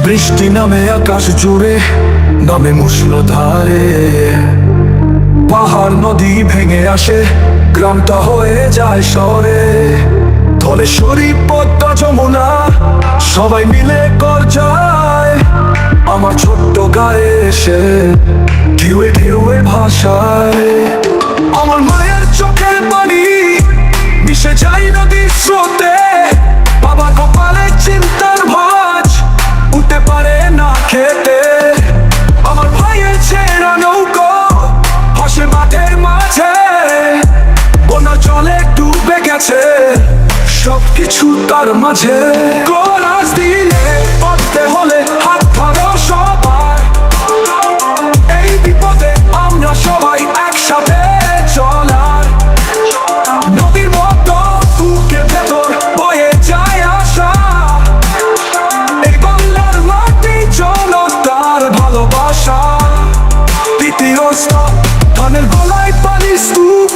বৃষ্টি নামে আকাশ জুড়ে, নামে মুষলধারে। পাহাড় নদী ভেঙে আসে, গ্রামটা হয়ে যায় শহরে। ধলেশ্বরী পদ্মা যমুনা সবাই মিলে কর যায় আমার ছোট্ট গায়ে এসে, ঢেউয়ে ঢেউয়ে ভাষায়। আমার মায়ের চোখের পানি মিশে যায় নদীর স্রোতে। বাবা কপালে চিন্তার ভাঁজ, উঠতে পারে না খেতে। আমার ভাইয়ের ছেঁড়া নৌকো ভাসে মাঠের মাঝে। বন্যা জলে ডুবে গেছে সবকিছু তার মাঝে। কোরাস দিলে পড়তে হলে হাত ধরো সবার। এই বিপদে আমরা সবাই একসাথে চলার। নদীর মতো বুকের ভেতর বয়ে যায় আশা। এই বাংলার মাটি জনতার ভালোবাসা। দ্বিতীয় স্তর ধানের গলায় পানির স্তূপ,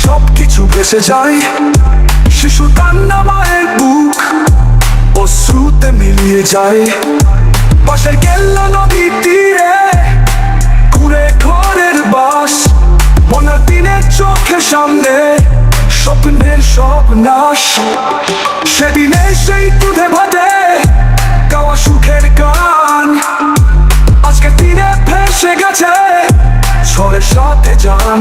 সবকিছু ভেসে যায়। শিশু কান্না, মায়ের বুক অশ্রুতে মিলিয়ে যায়। পাশের কেল্লা নদীর তীরে ঘুরে ঘরের বাস। বন্যার দিনের চোখের সামনে স্বপ্নের সব নাশ। সেদিনে সেই দুধে ভাতে গাওয়া সুখের গান আজকে দিনে ভেসে গেছে ঝড়ের সাথে জান।